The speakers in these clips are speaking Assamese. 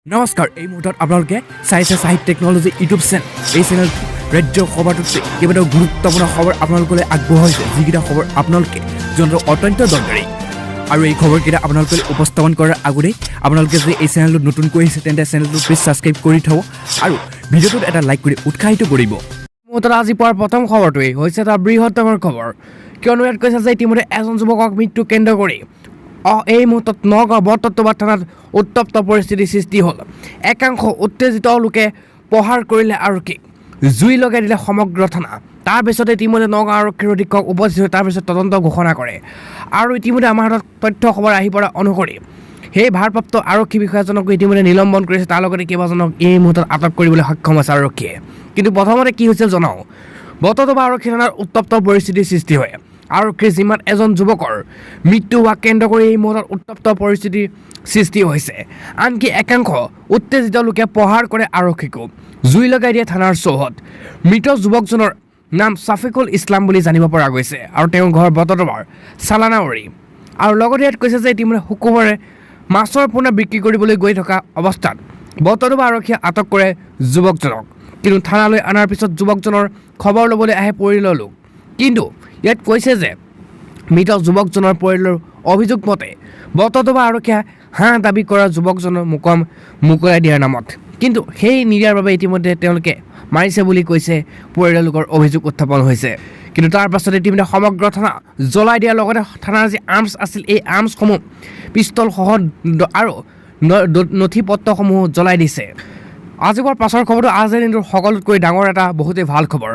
নমস্কাৰ এই মুহূৰ্তত আপোনালোকে চাইছে সাহিত্য টেকনলজি ইউটিউব চেনেল এই চেনেল ৰাজ্যৰ খবৰটোতে কেইবাটাও গুৰুত্বপূৰ্ণ খবৰ আপোনালোকলৈ আগবঢ়াইছে যিকেইটা খবৰ আপোনালোকে জনাটো অত্যন্ত দৰকাৰী আৰু এই খবৰকেইটা আপোনালোকে উপস্থাপন কৰাৰ আগতে আপোনালোকে যদি এই চেনেলটো নতুনকৈ আহিছে তেন্তে চেনেলটো প্লিজ সাবস্ক্ৰাইব কৰি থব আৰু ভিডিঅ'টোত এটা লাইক কৰি উৎসাহিত কৰিব মুহূৰ্তত আজি পোৱাৰ প্ৰথম খবৰটোৱে হৈছে এটা বৃহত্তম খবৰ কিয়নো ইয়াত কৈছে যে ইতিমধ্যে এজন যুৱকক মৃত্যু কেন্দ্ৰ কৰি এই মুহূৰ্তত নগাঁও বৰতত্ত্ববাদ থানাত উত্তপ্ত পৰিস্থিতিৰ সৃষ্টি হ'ল একাংশ উত্তেজিত লোকে প্ৰহাৰ কৰিলে আৰক্ষীক জুই লগাই দিলে সমগ্ৰ থানা তাৰপিছতে ইতিমধ্যে নগাঁও আৰক্ষীৰ অধীক্ষক উপস্থিত হৈ তাৰপিছত তদন্ত ঘোষণা কৰে আৰু ইতিমধ্যে আমাৰ হাতত তথ্য খবৰ আহি পৰা অনুসৰি সেই ভাৰপ্ৰাপ্ত আৰক্ষী বিষয়াজনক ইতিমধ্যে নিলম্বন কৰিছে তাৰ লগতে কেইবাজনক এই মুহূৰ্তত আটক কৰিবলৈ সক্ষম হৈছে আৰক্ষীয়ে কিন্তু প্ৰথমতে কি হৈছিল জনাওঁ বৰতত্ত্ববাদ আৰক্ষী থানাৰ উত্তপ্ত পৰিস্থিতিৰ সৃষ্টি হয় আৰক্ষীৰ যিমান এজন যুৱকৰ মৃত্যু হোৱা কেন্দ্ৰ কৰি এই মুহূৰ্তত উত্তপ্ত পৰিস্থিতিৰ সৃষ্টি হৈছে আনকি একাংশ উত্তেজিত লোকে প্ৰহাৰ কৰে আৰক্ষীকো জুই লগাই দিয়ে থানাৰ চৌহদ মৃত যুৱকজনৰ নাম ছাফিকুল ইছলাম বুলি জানিব পৰা গৈছে আৰু তেওঁৰ ঘৰ বৰতত্ত্ববাদ চালানাৱৰী আৰু লগতে ইয়াত কৈছে যে ইতিমধ্যে শুকুৰবাৰে মাছৰ পোনা বিক্ৰী কৰিবলৈ গৈ থকা অৱস্থাত বৰতত্ত্ববাদ আৰক্ষীয়ে আটক কৰে যুৱকজনক কিন্তু থানালৈ অনাৰ পিছত যুৱকজনৰ খবৰ ল'বলৈ আহে পৰিয়ালৰ লোক কিন্তু ইয়াত কৈছে যে মৃত যুৱকজনৰ পৰিয়ালৰ অভিযোগ মতে বৰতত্ত্ববাদ আৰক্ষীয়ে হাঁহ দাবী কৰা যুৱকজনৰ মোকলাই দিয়াৰ নামত কিন্তু সেই নিদিয়াৰ বাবে ইতিমধ্যে তেওঁলোকে মাৰিছে বুলি কৈছে পৰিয়ালৰ লোকৰ অভিযোগ উত্থাপন হৈছে কিন্তু তাৰ পাছত ইতিমধ্যে সমগ্ৰ থানা জ্বলাই দিয়াৰ লগতে থানাৰ যি আৰ্মছ আছিল এই আৰ্মছসমূহ পিষ্টলসহ আৰু নথি পত্ৰসমূহ জ্বলাই দিছে আজি পোৱাৰ পাছৰ খবৰটো আজিৰ দিনটোৰ সকলোতকৈ ডাঙৰ এটা বহুতেই ভাল খবৰ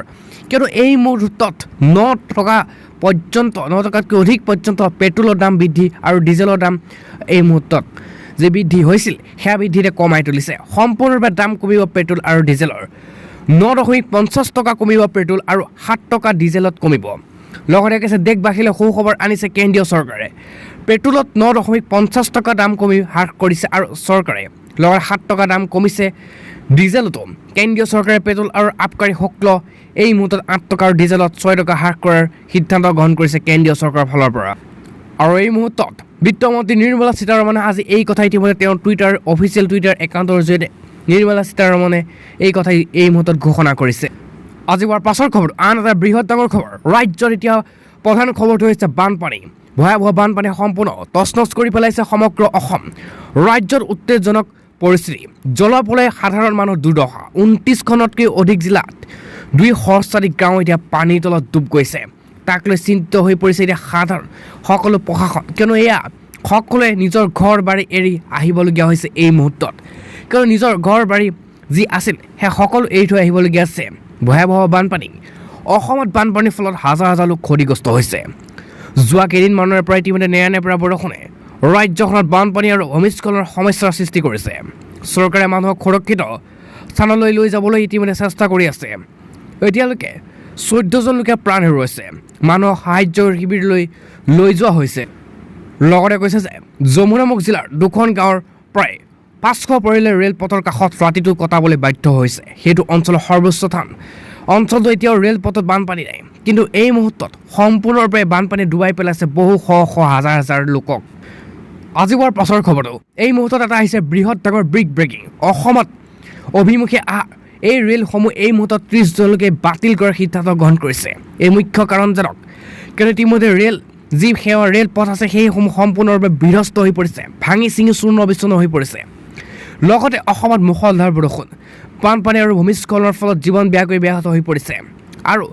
কিয়নো এই মুহূৰ্তত 9 টকাতকৈ অধিক পৰ্যন্ত পেট্ৰলৰ দাম বৃদ্ধি আৰু ডিজেলৰ দাম এই মুহূৰ্তত যে বৃদ্ধি হৈছিল সেয়া বৃদ্ধিৰে কমাই তুলিছে সম্পূৰ্ণৰূপে দাম কমিব পেট্ৰল আৰু ডিজেলৰ 9.50 টকা কমিব পেট্ৰল আৰু 7 টকা ডিজেলত কমিব লগতে কৈছে দেশবাসীলৈ সুখবৰ আনিছে কেন্দ্ৰীয় চৰকাৰে পেট্ৰলত 9.50 টকা দাম কমি হ্ৰাস কৰিছে আৰু চৰকাৰে লগতে 7 টকা দাম কমিছে ডিজেলতো কেন্দ্ৰীয় চৰকাৰে পেট্ৰল আৰু আবকাৰী শুল্ক এই মুহূৰ্তত 8 টকা আৰু ডিজেলত 6 টকা হ্ৰাস কৰাৰ সিদ্ধান্ত গ্ৰহণ কৰিছে কেন্দ্ৰীয় চৰকাৰৰ ফালৰ পৰা আৰু এই মুহূৰ্তত বিত্তমন্ত্ৰী নিৰ্মলা সীতাৰমণে আজি এই কথা ইতিমধ্যে তেওঁৰ অফিচিয়েল টুইটাৰ একাউণ্টৰ জৰিয়তে নিৰ্মলা সীতাৰমণে এই কথা এই মুহূৰ্তত ঘোষণা কৰিছে আজি হোৱাৰ পাছৰ খবৰ আন এটা বৃহৎ ডাঙৰ খবৰ ৰাজ্যৰ এতিয়া প্ৰধান খবৰটো হৈছে বানপানী ভয়াৱহ বানপানী সম্পূৰ্ণ তছনছ কৰি পেলাইছে সমগ্ৰ অসম ৰাজ্যৰ উত্তেজনক পৰিস্থিতি জলপলয় সাধাৰণ মানুহৰ দুৰ্দশা 29খনতকৈ অধিক জিলাত 2 সহস্ৰাধিক গাঁও এতিয়া পানীৰ তলত ডুব গৈছে তাক লৈ চিন্তিত হৈ পৰিছে এতিয়া সাধাৰণ সকলো প্ৰশাসন কিয়নো এয়া সকলোৱে নিজৰ ঘৰ বাৰী এৰি আহিবলগীয়া হৈছে এই মুহূৰ্তত কিয়নো নিজৰ ঘৰ বাৰী যি আছিল সেই সকলো এৰি থৈ আহিবলগীয়া আছে ভয়াৱহ বানপানী অসমত বানপানীৰ ফলত হাজাৰ হাজাৰ লোক ক্ষতিগ্ৰস্ত হৈছে যোৱা কেইদিনমানৰ পৰা ইতিমধ্যে নেৰানেপেৰা পৰা বৰষুণে ৰাজ্যখনত বানপানী আৰু ভূমিস্খলনৰ সমস্যাৰ সৃষ্টি কৰিছে চৰকাৰে মানুহক সুৰক্ষিত স্থানলৈ লৈ যাবলৈ ইতিমধ্যে চেষ্টা কৰি আছে এতিয়ালৈকে 14জন লোকে প্ৰাণ হেৰুৱাইছে মানুহক সাহায্যৰ শিবিৰলৈ লৈ যোৱা হৈছে লগতে কৈছে যে যমুনামুখ জিলাৰ 2খন গাঁৱৰ প্ৰায় 500 পৰিয়ালে ৰেলপথৰ কাষত ৰাতিটো কটাবলৈ বাধ্য হৈছে সেইটো অঞ্চলৰ সৰ্বোচ্চ স্থান অঞ্চলটো এতিয়াও ৰেলপথত বানপানী নাই কিন্তু এই মুহূৰ্তত সম্পূৰ্ণৰূপে বানপানী ডুবাই পেলাইছে বহু শ হাজাৰ হাজাৰ লোকক আজি হোৱাৰ পাছৰ খবৰটো এই মুহূৰ্তত এটা আহিছে বৃহৎ ডাঙৰ ব্ৰেকিং অসমত অভিমুখে এই ৰেলসমূহ এই মুহূৰ্তত 30 জনলৈকে বাতিল কৰাৰ সিদ্ধান্ত গ্ৰহণ কৰিছে এই মুখ্য কাৰণজনক কিয়নো ইতিমধ্যে যি সেৱা ৰেলপথ আছে সেইসমূহ সম্পূৰ্ণৰূপে বিধ্বস্ত হৈ পৰিছে ভাঙি চিঙি চূৰ্ণ বিচূৰ্ণ হৈ পৰিছে লগতে অসমত মুষলধাৰ বৰষুণ বানপানী আৰু ভূমিস্খলনৰ ফলত জীৱন বেয়াকৈ ব্যাহত হৈ পৰিছে আৰু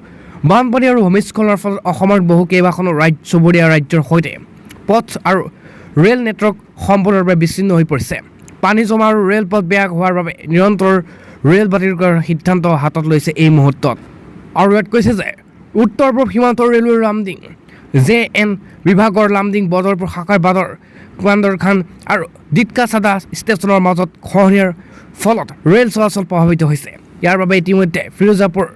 বানপানী আৰু ভূমিস্খলনৰ ফলত অসমৰ বহু কেইবাখনো চুবুৰীয়া ৰাজ্যৰ সৈতে পথ আৰু ৰেল নেটৱৰ্ক সম্পূৰ্ণৰূপে বিচ্ছিন্ন হৈ পৰিছে পানী জমা আৰু ৰেলপথ বেয়া হোৱাৰ বাবে নিৰন্তৰ ৰেল বাতিল কৰাৰ সিদ্ধান্ত হাতত লৈছে এই মুহূৰ্তত আৰু ইয়াত কৈছে যে উত্তৰ পূব সীমান্তৰ ৰেলৱে লামডিং JN বিভাগৰ লামডিং বদৰপুৰ শাখাৰ বান্দৰখান আৰু ডিটকাচাদা ষ্টেচনৰ মাজত খহনীয়াৰ ফলত ৰেল চলাচল প্ৰভাৱিত হৈছে ইয়াৰ বাবে ইতিমধ্যে ফিৰোজাপুৰ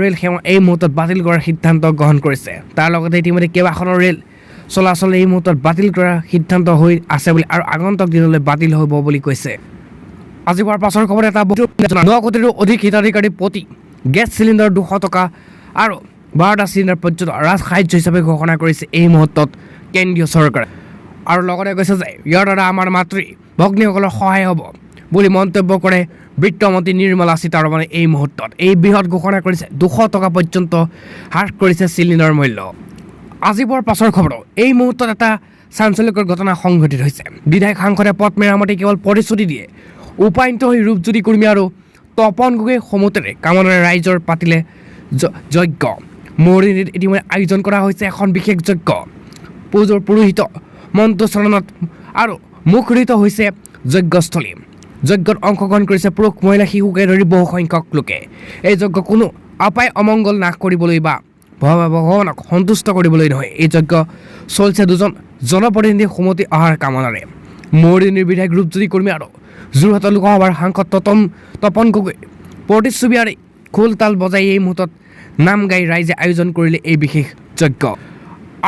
ৰেল সেৱা এই মুহূৰ্তত বাতিল কৰাৰ সিদ্ধান্ত গ্ৰহণ কৰিছে তাৰ লগতে ইতিমধ্যে কেইবাখনো ৰেল চলাচল এই মুহূৰ্তত বাতিল কৰাৰ সিদ্ধান্ত হৈ আছে বুলি আৰু আগন্তুক দিনলৈ বাতিল হ'ব বুলি কৈছে আজি হোৱাৰ পাছৰ খবৰ এটা 9 কোটিৰো অধিক হিতাধিকাৰী প্ৰতি গেছ চিলিণ্ডাৰ 200 টকা আৰু 12টা চিলিণ্ডাৰ পৰ্যন্ত ৰাজসাহায্য হিচাপে ঘোষণা কৰিছে এই মুহূৰ্তত কেন্দ্ৰীয় চৰকাৰে আৰু লগতে কৈছে যে ইয়াৰ দ্বাৰা আমাৰ ভগ্নীসকলৰ সহায় হ'ব বুলি মন্তব্য কৰে বিত্তমন্ত্ৰী নিৰ্মলা সীতাৰমণে এই মুহূৰ্তত। এই বৃহৎ ঘোষণা কৰিছে 200 টকা পৰ্যন্ত হ্ৰাস কৰিছে চিলিণ্ডাৰৰ মূল্য। আজি পুৱাৰ পাছৰ খবৰ, এই মুহূৰ্তত এটা চাঞ্চল্যকৰ ঘটনা সংঘটিত হৈছে। বিধায়ক সাংসদে পথ মেৰামতি কেৱল প্ৰতিশ্ৰুতি দিয়ে, উপায়ন্ত হৈ ৰূপজ্যোতি কুৰ্মী আৰু তপন গগৈ সমুতেৰে কামনাৰে ৰাইজৰ পাতিলে যজ্ঞ। মৰিনীত ইতিমধ্যে আয়োজন কৰা হৈছে এখন বিশেষ যজ্ঞ। পুৰোহিত মন্ত্ৰোচ্চাৰণত আৰু মুখৰিত হৈছে যজ্ঞস্থলী। যজ্ঞত অংশগ্ৰহণ কৰিছে পুৰুষ, মহিলা, শিশুকে ধৰি বহু সংখ্যক লোকে। এই যজ্ঞ কোনো অপায় অমংগল নাশ কৰিবলৈ বা ভগৱানক সন্তুষ্ট কৰিবলৈ নহয়। এই যজ্ঞ চলিছে দুজন জনপ্ৰতিনিধি সমতি অহাৰ কামনাৰে। মৰিনীৰ বিধায়ক ৰূপজ্যোতি কুৰ্মী আৰু যোৰহাটৰ লোকসভাৰ সাংসদ তপন গগৈ প্ৰতিচ্ছবিৰে খোল তাল বজাই এই মুহূৰ্তত নাম গাই ৰাইজে আয়োজন কৰিলে এই বিশেষ যজ্ঞ।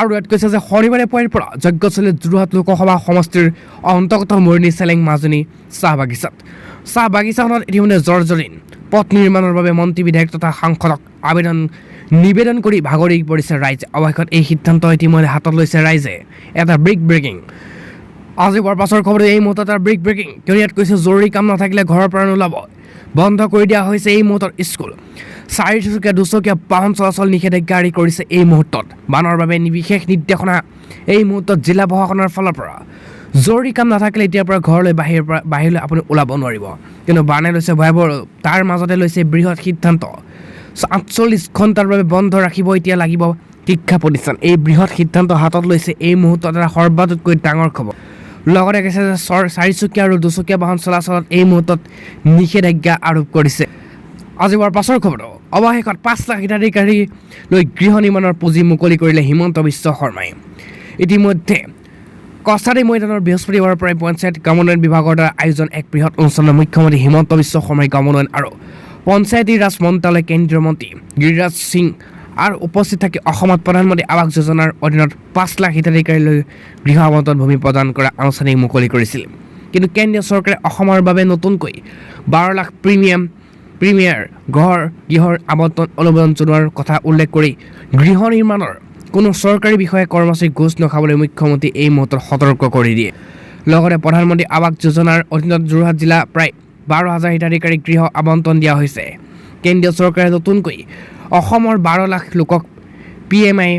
আৰু ইয়াত কৈছে যে শনিবাৰে পুৱাৰ পৰা যজ্ঞ চলিল যোৰহাট লোকসভা সমষ্টিৰ অন্তৰ্গত মৰিনী চেলেং মাজনী চাহ বাগিচাখনত ইতিমধ্যে জৰ্জৰিন পথ নিৰ্মাণৰ বাবে মন্ত্ৰী বিধায়ক তথা সাংসদক নিবেদন কৰি ভাগৰি পৰিছে ৰাইজে। অৱশেষত এই সিদ্ধান্ত ইতিমধ্যে হাতত লৈছে ৰাইজে। এটা ব্ৰেকিং আজি পুৱাৰ পাছৰ খবৰ, এই মুহূৰ্তত এটা ব্ৰেকিং কিয়নো ইয়াত কৈছে জৰুৰী কাম নাথাকিলে ঘৰৰ পৰা নোলাব। বন্ধ কৰি দিয়া হৈছে এই মুহূৰ্তত স্কুল, 4চকীয়া 2চকীয়া বাহন চলাচল নিষেধাজ্ঞা জাৰি কৰিছে এই মুহূৰ্তত। বানৰ বাবে বিশেষ নিৰ্দেশনা এই মুহূৰ্তত জিলা প্ৰশাসনৰ ফালৰ পৰা। জৰুৰী কাম নাথাকিলে এতিয়াৰ পৰা ঘৰলৈ বাহিৰলৈ আপুনি ওলাব নোৱাৰিব। কিন্তু বানে লৈছে ভয়াৱহ, তাৰ মাজতে লৈছে বৃহৎ সিদ্ধান্ত। 48 ঘণ্টাৰ বাবে বন্ধ ৰাখিব এতিয়া লাগিব শিক্ষা প্ৰতিষ্ঠান। এই বৃহৎ সিদ্ধান্ত হাতত লৈছে এই মুহূৰ্তত এটা সৰ্বাধিককৈ ডাঙৰ খবৰ। লগতে কৈছে যে 4চকীয়া আৰু 2চকীয়া বাহন চলাচলত এই মুহূৰ্তত নিষেধাজ্ঞা আৰোপ কৰিছে। আজি পুৱাৰ পাছৰ খবৰ, অৱশেষত 5 লাখ হিতাধিকাৰী লৈ গৃহ নিৰ্মাণৰ পুঁজি মুকলি কৰিলে হিমন্ত বিশ্ব শৰ্মাই। ইতিমধ্যে কছাৰী ময়দানৰ বৃহস্পতিবাৰৰ পৰাই পঞ্চায়ত গ্ৰামোন্নয়ন বিভাগৰ দ্বাৰা আয়োজন এক বৃহৎ অনুষ্ঠানত মুখ্যমন্ত্ৰী হিমন্ত বিশ্ব শৰ্মাই গ্ৰামোন্নয়ন আৰু পঞ্চায়তী ৰাজ মন্ত্ৰালয় কেন্দ্ৰীয় মন্ত্ৰী গিৰিৰাজ সিং আৰু উপস্থিত থাকি অসমত প্ৰধানমন্ত্ৰী আৱাস যোজনাৰ অধীনত 5 লাখ হিতাধিকাৰীলৈ গৃহ আবণ্টন ভূমি প্ৰদান কৰা আনুষ্ঠানিক মুকলি কৰিছিল। কিন্তু কেন্দ্ৰীয় চৰকাৰে অসমৰ বাবে নতুনকৈ 12 লাখ প্ৰিমিয়াৰ গৃহৰ আবণ্টন অনুমোদন জনোৱাৰ কথা উল্লেখ কৰি গৃহ নিৰ্মাণৰ কোনো চৰকাৰী বিষয়া কৰ্মচাৰীক ঘোচ নাখাবলৈ মুখ্যমন্ত্ৰী এই মুহূৰ্তত সতৰ্ক কৰি দিয়ে। লগতে প্ৰধানমন্ত্ৰী আৱাস যোজনাৰ অধীনত যোৰহাট জিলা প্ৰায় 12,000 হিতাধিকাৰীক গৃহ আবণ্টন দিয়া হৈছে। কেন্দ্ৰীয় চৰকাৰে নতুনকৈ অসমৰ 12 লাখ লোকক PMI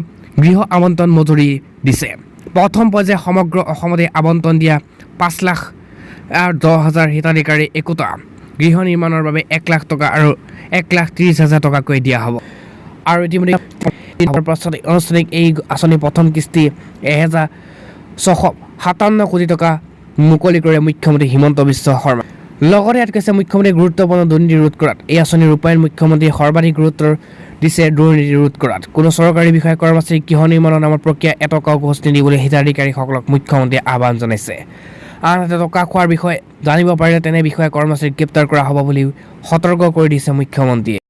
গৃহ আবণ্টন মজুৰি দিছে। প্ৰথম পৰ্যায়ে সমগ্ৰ অসমতে আবণ্টন দিয়া 5,10,000 হিতাধিকাৰী একোটা গৃহ নিৰ্মাণৰ বাবে 1 লাখ টকা আৰু 1,30,000 টকাকৈ দিয়া হ'ব। আৰু ইতিমধ্যে পাছত আনুষ্ঠানিক এই আঁচনিৰ প্ৰথম কিস্তি 1,657 কোটি টকা মুকলি কৰে মুখ্যমন্ত্ৰী হিমন্ত বিশ্ব শৰ্মা। লগতে ইয়াত কৈছে মুখ্যমন্ত্ৰীয়ে গুৰুত্বপূৰ্ণ দুৰ্নীতি ৰোধ কৰাত এই আঁচনিৰ ৰূপায়ণ মুখ্যমন্ত্ৰীয়ে সৰ্বাধিক গুৰুত্ব দিছে দুৰ্নীতি ৰোধ কৰাত। কোনো চৰকাৰী বিষয়া কৰ্মচাৰী গৃহ নিৰ্মাণৰ নামৰ প্ৰক্ৰিয়া এটকাও ঘোচ নিদিবলৈ হিতাধিকাৰীসকলক মুখ্যমন্ত্ৰীয়ে আহ্বান জনাইছে। আনহাতে টকা খোৱাৰ বিষয়ে জানিব পাৰিলে তেনে বিষয়া কৰ্মচাৰীক গ্ৰেপ্তাৰ কৰা হ'ব বুলিও সতৰ্ক কৰি দিছে মুখ্যমন্ত্ৰীয়ে।